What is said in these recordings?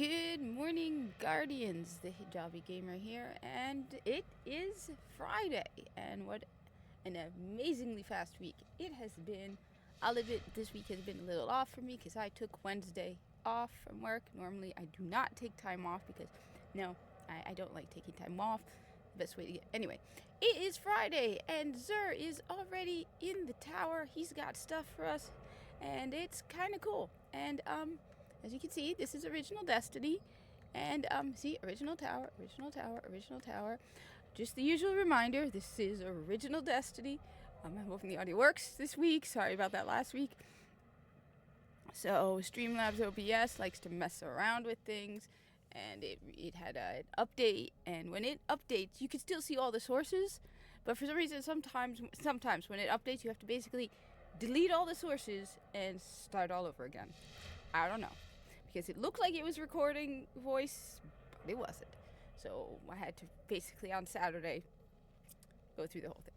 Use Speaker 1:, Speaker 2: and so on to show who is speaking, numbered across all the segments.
Speaker 1: Good morning, Guardians. The Hijabi Gamer here, and it is Friday. And what an amazingly fast week it has been. I'll admit this week has been a little off for me because I took Wednesday off from work. Normally, I do not take time off because, no, I don't like taking time off. The best way to get. Anyway, it is Friday, and Xur is already in the tower. He's got stuff for us, and it's kind of cool. And, as you can see, this is original Destiny. And, see, original tower. Just the usual reminder, this is original Destiny. I'm hoping the audio works this week. Sorry about that last week. So, Streamlabs OBS likes to mess around with things. And it had an update. And when it updates, you can still see all the sources. But for some reason, sometimes when it updates, you have to basically delete all the sources and start all over again. I don't know. Because it looked like it was recording voice, but it wasn't. So I had to basically on Saturday go through the whole thing.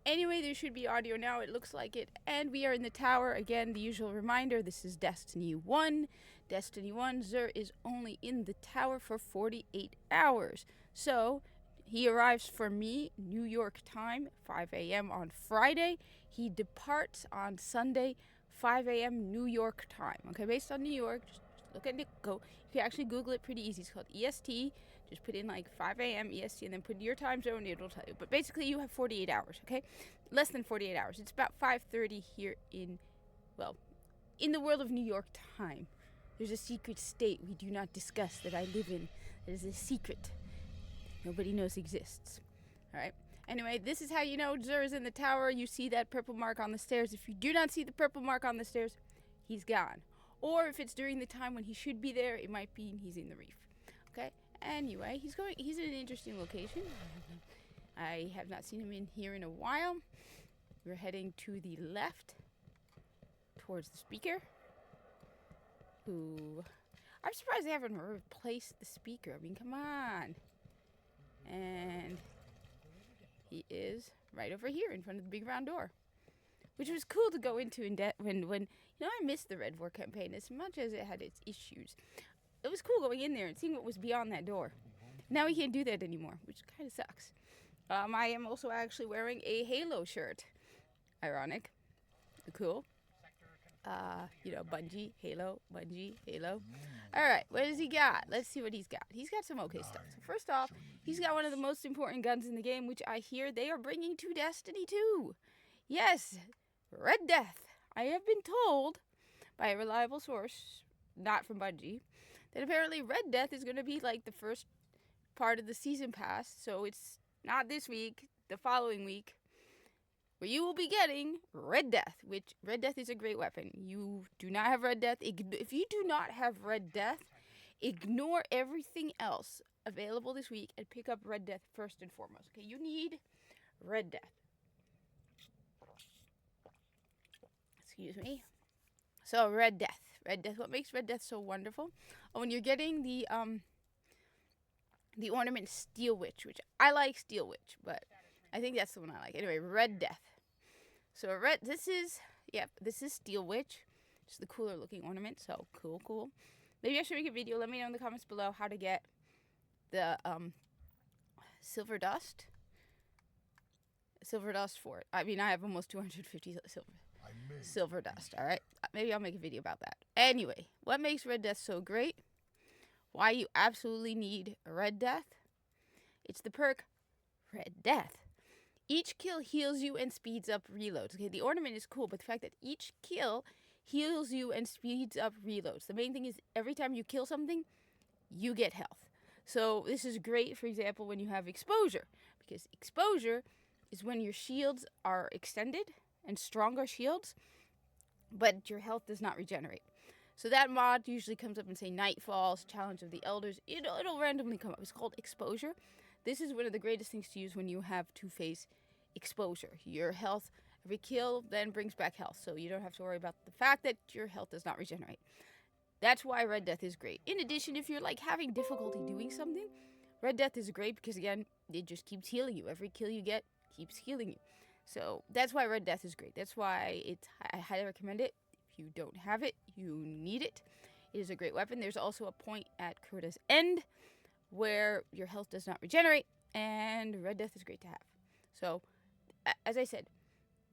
Speaker 1: Anyway, there should be audio now. It looks like it. And we are in the tower. Again, the usual reminder, this is Destiny 1. Destiny 1, Xur is only in the tower for 48 hours. So he arrives for me, New York time, 5 a.m. on Friday. He departs on Sunday, 5 a.m. New York time. Okay, based on New York, just look at it, go. You can actually Google it pretty easy. It's called EST. Just put in like 5 a.m. EST and then put your time zone. It'll tell you. But basically, you have 48 hours, okay? Less than 48 hours. It's about 5:30 here in the world of New York time. There's a secret state we do not discuss that I live in. That is a secret nobody knows exists. All right? Anyway, this is how you know Xur is in the tower. You see that purple mark on the stairs. If you do not see the purple mark on the stairs, he's gone. Or if it's during the time when he should be there, it might be he's in the reef. Okay? Anyway, he's in an interesting location. I have not seen him in here in a while. We're heading to the left towards the speaker. Ooh. I'm surprised they haven't replaced the speaker. I mean, come on. And he is right over here in front of the big round door. Which was cool to go into when I missed the Red War campaign as much as it had its issues. It was cool going in there and seeing what was beyond that door. Now we can't do that anymore, which kind of sucks. I am also actually wearing a Halo shirt. Ironic. Cool. Bungie, Halo. Alright, what does he got? Let's see what he's got. He's got some okay stuff. So first off, he's got one of the most important guns in the game, which I hear they are bringing to Destiny 2. Yes, Red Death. I have been told by a reliable source, not from Bungie, that apparently Red Death is going to be like the first part of the season pass. So it's not this week, the following week, where you will be getting Red Death, which Red Death is a great weapon. You do not have Red Death. If you do not have Red Death, ignore everything else available this week and pick up Red Death first and foremost. Okay, you need Red Death. Excuse me. So Red Death. What makes Red Death so wonderful? Oh, when you're getting the ornament Steel Witch, which I like Steel Witch, but I think that's the one I like. Anyway, Red Death. So this is Steel Witch. Just the cooler looking ornament. So cool. Maybe I should make a video. Let me know in the comments below how to get the silver dust for it. I mean, I have almost 250 silver dust. All right, maybe I'll make a video about that. Anyway, what makes Red Death so great? Why you absolutely need Red Death? It's the perk Red Death. Each kill heals you and speeds up reloads. Okay, the ornament is cool, but the fact that each kill heals you and speeds up reloads. The main thing is every time you kill something, you get health. So this is great, for example, when you have exposure, because exposure is when your shields are extended and stronger shields, but your health does not regenerate. So that mod usually comes up in, say, Nightfalls, Challenge of the Elders. It'll randomly come up. It's called exposure. This is one of the greatest things to use when you have two-phase exposure. Your health, every kill then brings back health, so you don't have to worry about the fact that your health does not regenerate. That's why Red Death is great. In addition, if you're like having difficulty doing something, Red Death is great because, again, it just keeps healing you. Every kill you get keeps healing you. So that's why Red Death is great. That's why I highly recommend it. If you don't have it, you need it. It is a great weapon. There's also a point at Kuroda's end where your health does not regenerate, and Red Death is great to have. So, as I said,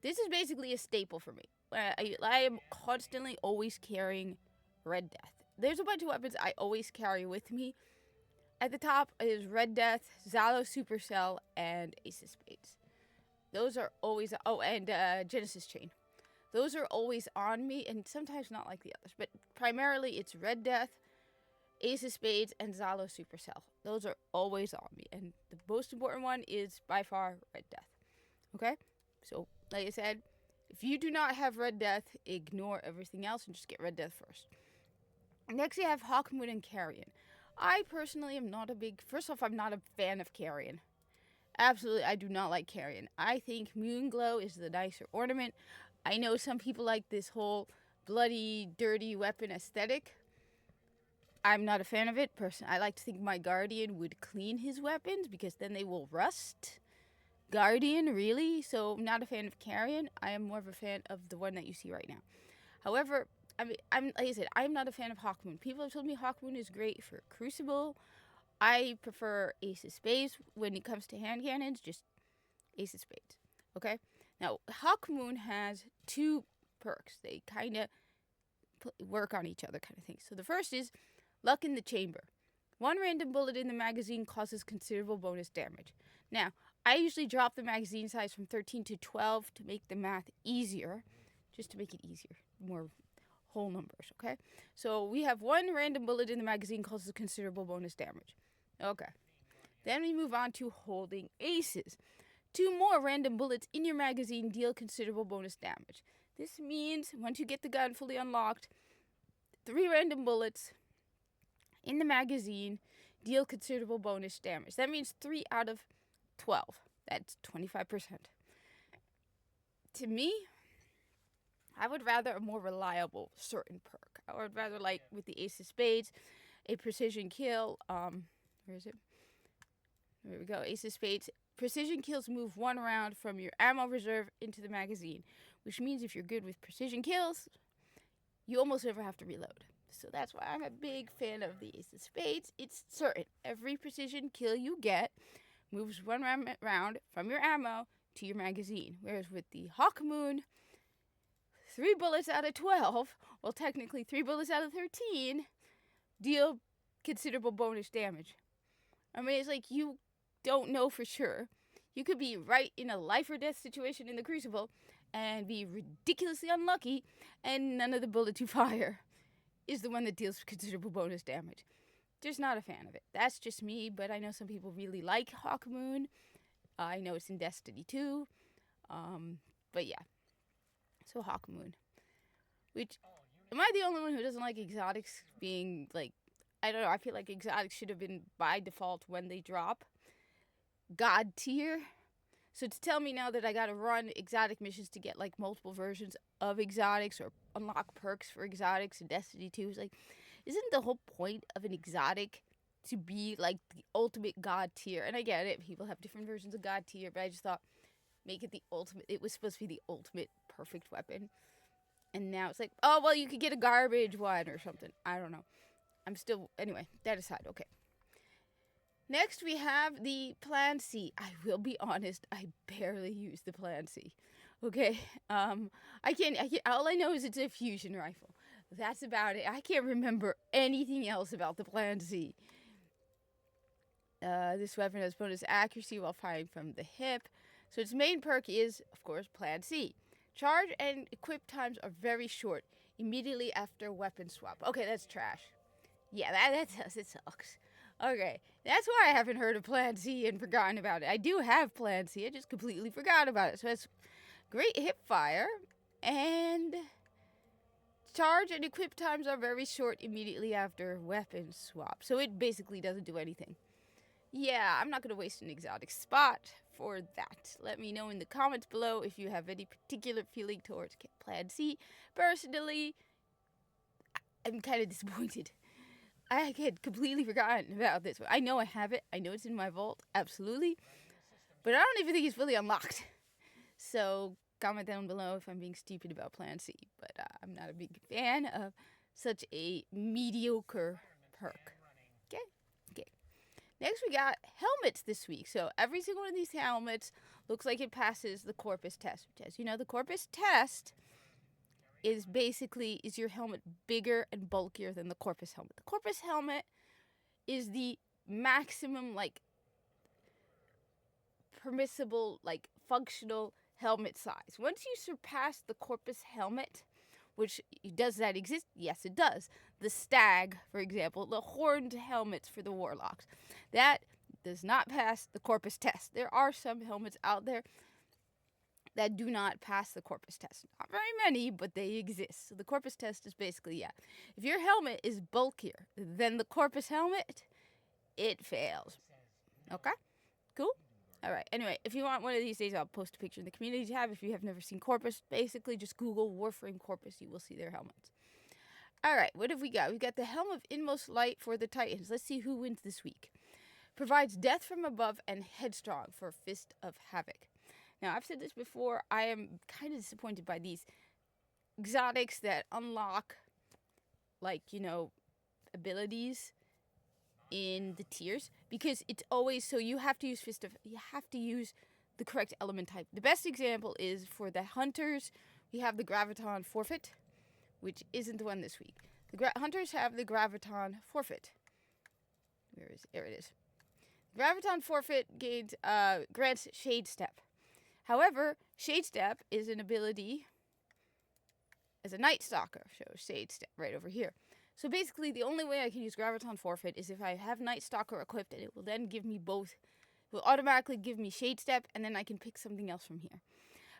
Speaker 1: this is basically a staple for me. I am constantly always carrying Red Death. There's a bunch of weapons I always carry with me. At the top is Red Death, Zhalo Supercell, and Ace of Spades. Those are always... Oh, and Genesis Chain. Those are always on me, and sometimes not like the others. But primarily, it's Red Death, Ace of Spades, and Zhalo Supercell. Those are always on me. And the most important one is, by far, Red Death. Okay? So, like I said, if you do not have Red Death, ignore everything else and just get Red Death first. Next, we have Hawkmoon and Carrion. I personally am not a big... First off, I'm not a fan of Carrion. Absolutely, I do not like Carrion. I think Moonglow is the nicer ornament. I know some people like this whole bloody, dirty weapon aesthetic. I'm not a fan of it. I like to think my Guardian would clean his weapons because then they will rust. Guardian, really? So I'm not a fan of Carrion. I am more of a fan of the one that you see right now. However, I'm like I said, I'm not a fan of Hawkmoon. People have told me Hawkmoon is great for Crucible. I prefer Ace of Spades when it comes to hand cannons. Just Ace of Spades. Okay? Now, Hawkmoon has two perks. They kind of work on each other kind of thing. So the first is Luck in the Chamber. One random bullet in the magazine causes considerable bonus damage. Now, I usually drop the magazine size from 13 to 12 to make the math easier. Just to make it easier. More whole numbers, okay? So we have one random bullet in the magazine causes considerable bonus damage. Okay. Then we move on to holding aces. 2 more random bullets in your magazine deal considerable bonus damage. This means once you get the gun fully unlocked, 3 random bullets in the magazine deal considerable bonus damage. That means 3 out of 12. That's 25%. To me, I would rather a more reliable certain perk. I would rather, like with the Ace of Spades, a precision kill. Where is it? There we go. Ace of Spades. Precision kills move 1 round from your ammo reserve into the magazine, which means if you're good with precision kills, you almost never have to reload. So that's why I'm a big fan of the Ace of Spades. It's certain. Every precision kill you get moves 1 round from your ammo to your magazine. Whereas with the Hawkmoon, 3 bullets out of 12, well, technically 3 bullets out of 13, deal considerable bonus damage. I mean, it's like you don't know for sure. You could be right in a life or death situation in the Crucible and be ridiculously unlucky, and none of the bullets you fire is the one that deals considerable bonus damage. Just not a fan of it. That's just me, but I know some people really like Hawkmoon. I know it's in Destiny 2. But yeah. So Hawkmoon. Which, am I the only one who doesn't like exotics being, like, I don't know, I feel like exotics should have been by default when they drop God tier. So to tell me now that I gotta run exotic missions to get, like, multiple versions of exotics or unlock perks for exotics in Destiny 2 is like, isn't the whole point of an exotic to be, like, the ultimate God tier? And I get it, people have different versions of God tier, but I just thought, make it the ultimate. It was supposed to be the ultimate perfect weapon. And now it's like, oh, well, you could get a garbage one or something. I don't know. Anyway, that aside, okay. Next, we have the Plan C. I will be honest, I barely use the Plan C. Okay? I can't, all I know is it's a fusion rifle. That's about it. I can't remember anything else about the Plan C. This weapon has bonus accuracy while firing from the hip. So its main perk is, of course, Plan C. Charge and equip times are very short, immediately after weapon swap. Okay, that's trash. Yeah, that sucks. Okay, that's why I haven't heard of Plan C and forgotten about it. I do have Plan C, I just completely forgot about it. So it's great hip fire, and charge and equip times are very short immediately after weapon swap. So it basically doesn't do anything. Yeah, I'm not going to waste an exotic spot for that. Let me know in the comments below if you have any particular feeling towards Plan C. Personally, I'm kind of disappointed. I had completely forgotten about this one. I know I have it. I know it's in my vault, absolutely. But I don't even think it's fully unlocked. So comment down below if I'm being stupid about Plan C. But I'm not a big fan of such a mediocre perk. Okay? Okay. Next, we got helmets this week. So every single one of these helmets looks like it passes the Corpus test. Which, as you know, the Corpus test is basically, is your helmet bigger and bulkier than the Corpus helmet. The Corpus helmet is the maximum, like, permissible, like, functional helmet size. Once you surpass the Corpus helmet, which does that exist? Yes, it does. The Stag, for example, the horned helmets for the Warlocks, that does not pass the Corpus test. There are some helmets out there that do not pass the Corpus test. Not very many, but they exist. So the Corpus test is basically, yeah, if your helmet is bulkier than the Corpus helmet, it fails. Okay? Cool? Alright, anyway, if you want one of these days, I'll post a picture in the community tab. If you have never seen Corpus, basically just Google Warframe Corpus. You will see their helmets. Alright, what have we got? We've got the Helm of Inmost Light for the Titans. Let's see who wins this week. Provides Death from Above and Headstrong for Fist of Havoc. Now, I've said this before, I am kind of disappointed by these exotics that unlock, like, you know, abilities in the tiers, because it's always, so you have to use you have to use the correct element type. The best example is for the Hunters, we have the Graviton Forfeit, which isn't the one this week. The Hunters have the Graviton Forfeit. Where is it? There it is. Graviton Forfeit gains, grants Shade Step. However, Shade Step is an ability as a Night Stalker. So Shade Step right over here. So basically, the only way I can use Graviton Forfeit is if I have Night Stalker equipped, and it will then give me both. It will automatically give me Shade Step, and then I can pick something else from here.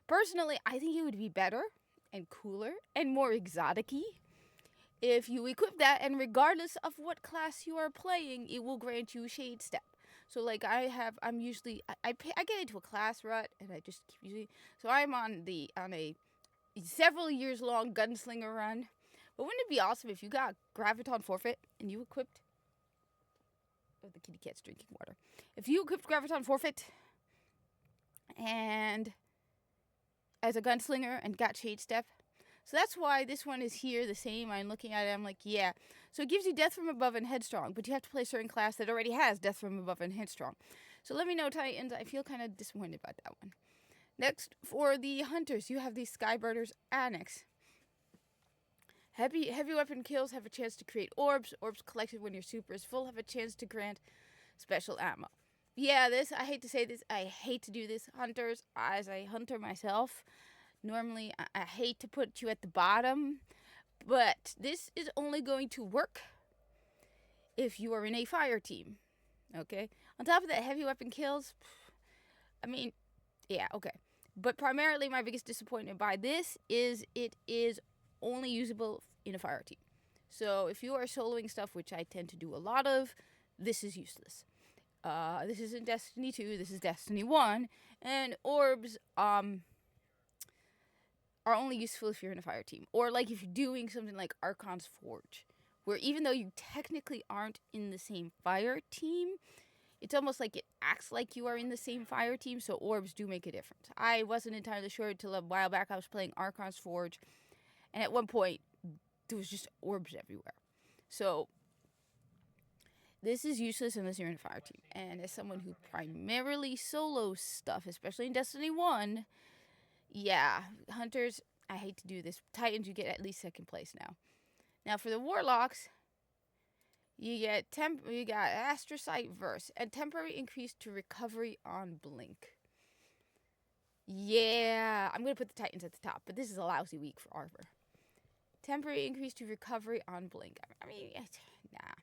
Speaker 1: Personally, I think it would be better and cooler and more exotic-y if you equip that, and regardless of what class you are playing, it will grant you Shade Step. So, like, I get into a class rut, and I just keep using. So I'm on a several years long gunslinger run. But wouldn't it be awesome if you got Graviton Forfeit and you equipped? Oh, the kitty cat's drinking water. If you equipped Graviton Forfeit and as a gunslinger and got Shade Step. So that's why this one is here the same. I'm looking at it, I'm like, yeah. So it gives you Death from Above and Headstrong, but you have to play a certain class that already has Death from Above and Headstrong. So let me know, Titans. I feel kind of disappointed about that one. Next, for the Hunters, you have the Skybirders Annex. Heavy weapon kills have a chance to create orbs. Orbs collected when your super is full have a chance to grant special ammo. Yeah, I hate to say this, I hate to do this, Hunters, as a hunter myself. Normally, I hate to put you at the bottom, but this is only going to work if you are in a fire team, okay? On top of that, heavy weapon kills, I mean, yeah, okay. But primarily, my biggest disappointment by this is it is only usable in a fire team. So if you are soloing stuff, which I tend to do a lot of, this is useless. This isn't Destiny 2, this is Destiny 1, and orbs, are only useful if you're in a fire team. Or like if you're doing something like Archon's Forge, where even though you technically aren't in the same fire team, it's almost like it acts like you are in the same fire team, so orbs do make a difference. I wasn't entirely sure until a while back. I was playing Archon's Forge, and at one point, there was just orbs everywhere. So this is useless unless you're in a fire team. And as someone who primarily solos stuff, especially in Destiny 1, yeah, Hunters, I hate to do this. Titans, you get at least second place now. Now for the Warlocks, you got Astrocyte Verse and temporary increase to recovery on Blink. Yeah, I'm going to put the Titans at the top, but this is a lousy week for Arbor. Temporary increase to recovery on Blink. I mean, nah.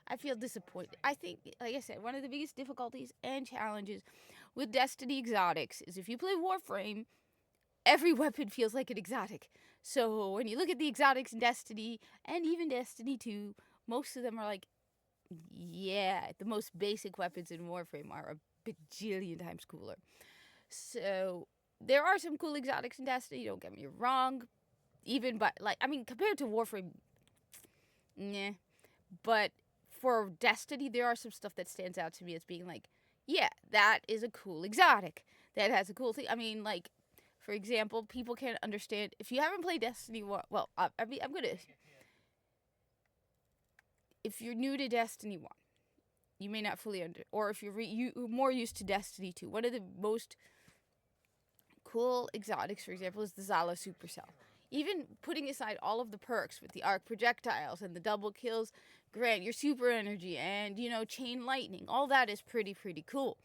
Speaker 1: I feel disappointed. I think, like I said, one of the biggest difficulties and challenges with Destiny exotics is if you play Warframe, every weapon feels like an exotic. So when you look at the exotics in Destiny, and even Destiny 2, most of them are like, yeah, the most basic weapons in Warframe are a bajillion times cooler. So there are some cool exotics in Destiny, don't get me wrong. Even, but, like, I mean, compared to Warframe, nah. But for Destiny, there are some stuff that stands out to me as being like, yeah, that is a cool exotic. That has a cool thing. I mean, like, for example, people can't understand. If you haven't played Destiny 1, well, I'm going to. if you're new to Destiny 1, you may not fully or if you're more used to Destiny 2, one of the most cool exotics, for example, is the Zhalo Supercell. Even putting aside all of the perks with the arc projectiles and the double kills, grant your super energy and, chain lightning, all that is pretty cool.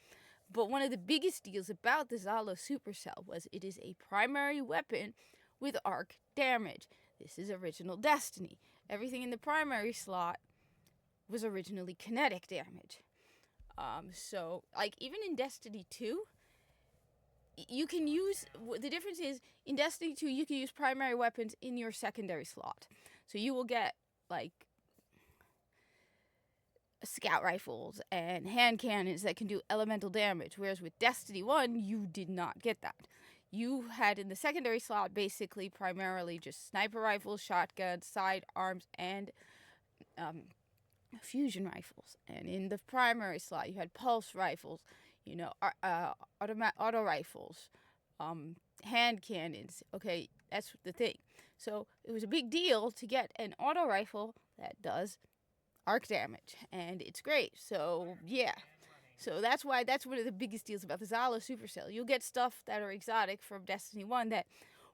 Speaker 1: But one of the biggest deals about the Zhalo Supercell was it is a primary weapon with arc damage. This is original Destiny. Everything in the primary slot was originally kinetic damage. So, like, even in Destiny 2, you can use, the difference is, in Destiny 2, you can use primary weapons in your secondary slot. So you will get, like, scout rifles and hand cannons that can do elemental damage, whereas with Destiny 1, you did not get that. You had in the secondary slot basically primarily just sniper rifles, shotguns, sidearms, and fusion rifles. And in the primary slot, you had pulse rifles, auto rifles, hand cannons. Okay, that's the thing. So it was a big deal to get an auto rifle that does arc damage, and it's great. So yeah, so that's one of the biggest deals about the Zhalo Supercell. You'll get stuff that are exotic from Destiny 1 that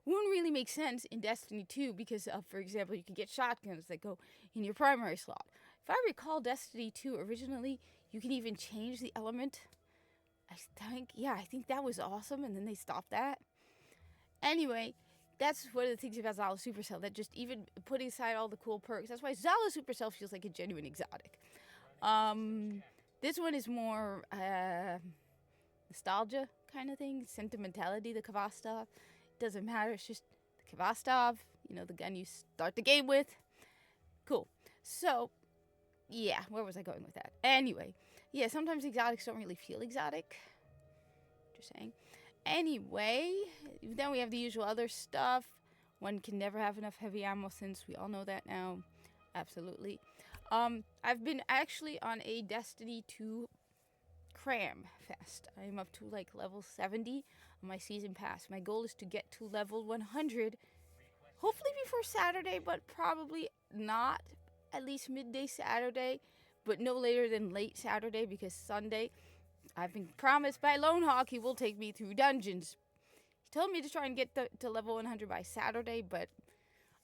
Speaker 1: wouldn't really make sense in Destiny 2 because of, for example, you can get shotguns that go in your primary slot. If I recall, Destiny 2 originally, you can even change the element. I think that was awesome, and then they stopped that. Anyway, that's one of the things about Zhalo Supercell, that just even putting aside all the cool perks, that's why Zhalo Supercell feels like a genuine exotic. This one is more nostalgia kind of thing, sentimentality, the Kvastov. Doesn't matter, it's just the Kvastov, the gun you start the game with. Cool. So, yeah, where was I going with that? Anyway, yeah, sometimes exotics don't really feel exotic. Just saying. Anyway, then we have the usual other stuff. One can never have enough heavy ammo, since we all know that now. Absolutely. I've been actually on a Destiny 2 cram fest. I'm up to like level 70 on my season pass. My goal is to get to level 100, hopefully before Saturday, but probably not at least midday Saturday, but no later than late Saturday, because Sunday I've been promised by Lone Hawk he will take me through dungeons. He told me to try and get to level 100 by Saturday, but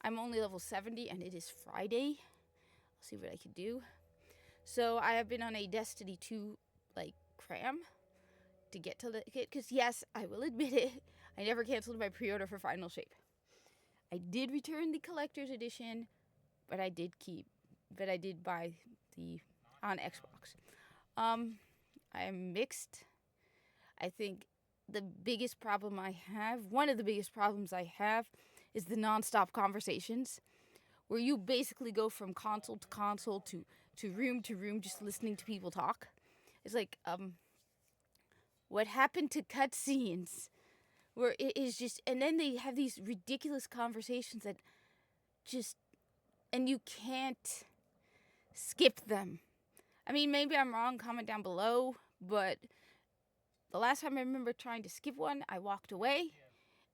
Speaker 1: I'm only level 70 and it is Friday. I'll see what I can do. So I have been on a Destiny 2 cram to get to the kit, because yes, I will admit it, I never canceled my pre-order for Final Shape. I did return the collector's edition, but I did buy the on Xbox. I am mixed. I think one of the biggest problems I have is the non-stop conversations, where you basically go from console to console to room to room just listening to people talk. It's like, what happened to cutscenes? Where it is just, and then they have these ridiculous conversations that just, and you can't skip them. I mean, maybe I'm wrong, comment down below, but the last time I remember trying to skip one, I walked away,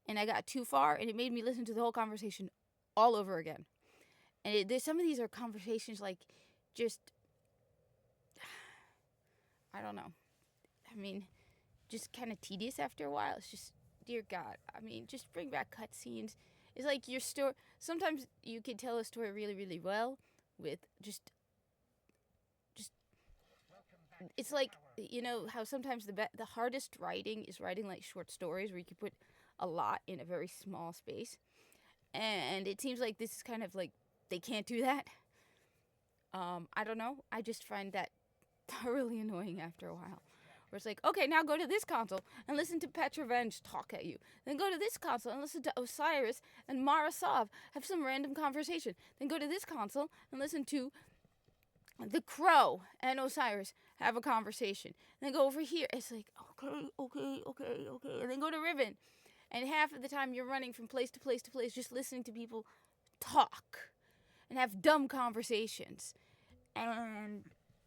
Speaker 1: and I got too far, and it made me listen to the whole conversation all over again. And some of these are conversations just, I don't know. I mean, just kind of tedious after a while. It's just, dear God. I mean, just bring back cutscenes. It's like your story. Sometimes you can tell a story really, really well with just. It's like, how sometimes the hardest writing is writing like short stories where you can put a lot in a very small space. And it seems like this is kind of like they can't do that. I don't know. I just find that thoroughly annoying after a while. Where it's like, okay, now go to this console and listen to Petrovenge talk at you. Then go to this console and listen to Osiris and Mara Sov have some random conversation. Then go to this console and listen to the Crow and Osiris have a conversation. Then go over here. It's like, okay. And then go to Riven. And half of the time you're running from place to place to place just listening to people talk and have dumb conversations. And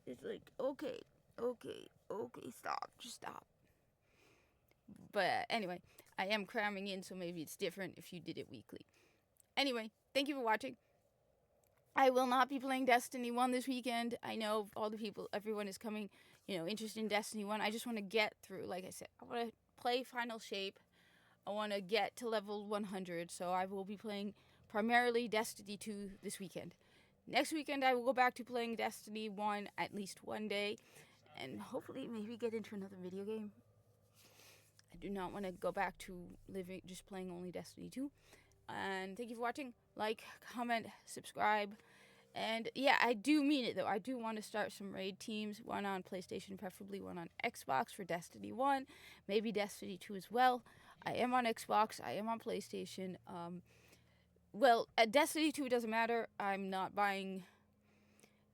Speaker 1: it's like, okay, just stop. But anyway, I am cramming in, so maybe it's different if you did it weekly. Anyway, thank you for watching. I will not be playing Destiny 1 this weekend. I know all the people, everyone is coming, interested in Destiny 1. I just want to get through, like I said, I want to play Final Shape. I want to get to level 100, so I will be playing primarily Destiny 2 this weekend. Next weekend, I will go back to playing Destiny 1 at least one day, and hopefully maybe get into another video game. I do not want to go back to just playing only Destiny 2. And thank you for watching. Like, comment, subscribe. And yeah, I do mean it though. I do want to start some raid teams, one on PlayStation, preferably one on Xbox for Destiny 1, maybe Destiny 2 as well. I am on Xbox, I am on PlayStation. Well, at Destiny 2 it doesn't matter. I'm not buying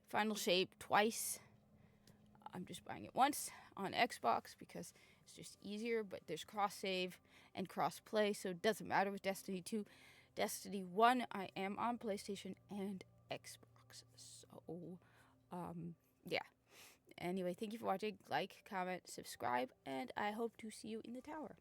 Speaker 1: Final Shape twice. I'm just buying it once on Xbox because it's just easier, but there's cross save and cross play, so it doesn't matter with Destiny 2. Destiny 1, I am on PlayStation and Xbox. So, yeah. Anyway, thank you for watching. Like, comment, subscribe, and I hope to see you in the tower.